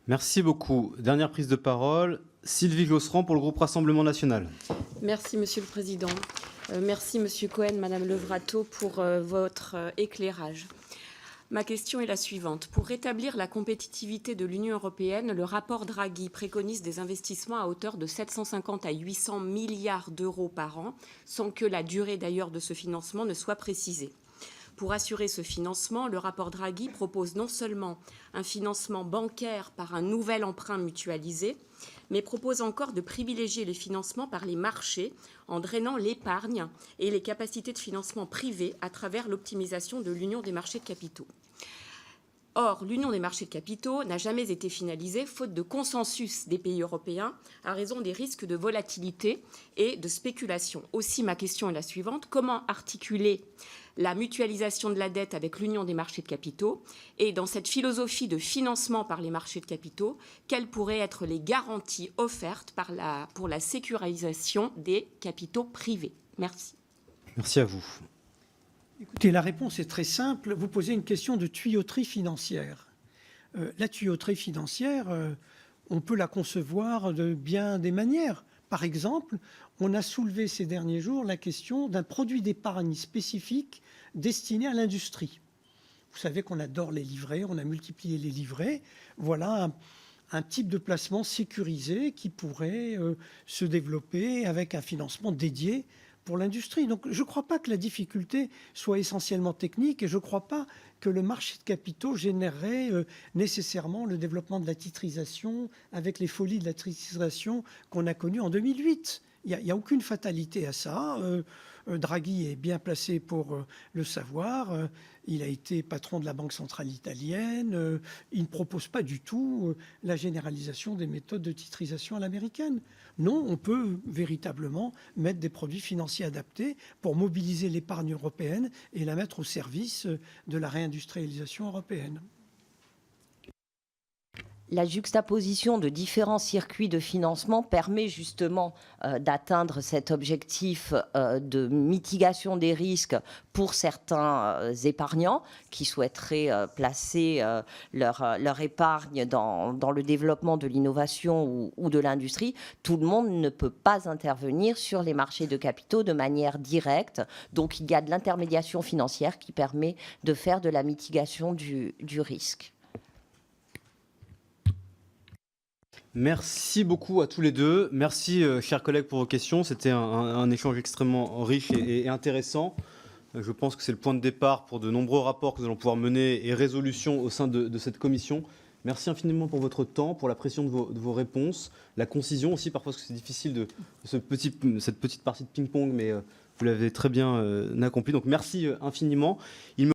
Merci beaucoup. Dernière prise de parole, Sylvie Josserand pour le groupe Rassemblement national. Merci, Monsieur le Président. Merci, Monsieur Cohen, Madame Levrato, pour votre éclairage. Ma question est la suivante. Pour rétablir la compétitivité de l'Union européenne, le rapport Draghi préconise des investissements à hauteur de 750 à 800 milliards d'euros par an, sans que la durée d'ailleurs de ce financement ne soit précisée. Pour assurer ce financement, le rapport Draghi propose non seulement un financement bancaire par un nouvel emprunt mutualisé, mais propose encore de privilégier les financements par les marchés en drainant l'épargne et les capacités de financement privées à travers l'optimisation de l'union des marchés de capitaux. Or, l'union des marchés de capitaux n'a jamais été finalisée faute de consensus des pays européens à raison des risques de volatilité et de spéculation. Aussi, ma question est la suivante. Comment articuler la mutualisation de la dette avec l'union des marchés de capitaux? Et dans cette philosophie de financement par les marchés de capitaux, quelles pourraient être les garanties offertes pour la sécurisation des capitaux privés? Merci. Merci à vous. Écoutez, la réponse est très simple. Vous posez une question de tuyauterie financière. La tuyauterie financière, on peut la concevoir de bien des manières. Par exemple, on a soulevé ces derniers jours la question d'un produit d'épargne spécifique destiné à l'industrie. Vous savez qu'on adore les livrets, on a multiplié les livrets. Voilà un type de placement sécurisé qui pourrait se développer avec un financement dédié pour l'industrie. Donc je ne crois pas que la difficulté soit essentiellement technique et je ne crois pas que le marché de capitaux générerait nécessairement le développement de la titrisation avec les folies de la titrisation qu'on a connues en 2008. Il n'y a aucune fatalité à ça. Draghi est bien placé pour le savoir. Il a été patron de la Banque centrale italienne. Il ne propose pas du tout la généralisation des méthodes de titrisation à l'américaine. Non, on peut véritablement mettre des produits financiers adaptés pour mobiliser l'épargne européenne et la mettre au service de la réindustrialisation européenne. La juxtaposition de différents circuits de financement permet justement d'atteindre cet objectif de mitigation des risques pour certains épargnants qui souhaiteraient placer leur épargne dans le développement de l'innovation ou de l'industrie. Tout le monde ne peut pas intervenir sur les marchés de capitaux de manière directe. Donc il y a de l'intermédiation financière qui permet de faire de la mitigation du risque. Merci beaucoup à tous les deux. Merci, chers collègues, pour vos questions. C'était un échange extrêmement riche et intéressant. Je pense que c'est le point de départ pour de nombreux rapports que nous allons pouvoir mener et résolutions au sein de cette commission. Merci infiniment pour votre temps, pour la précision de vos réponses, la concision aussi, parfois parce que c'est difficile de cette petite partie de ping-pong, mais vous l'avez très bien accompli. Donc merci infiniment.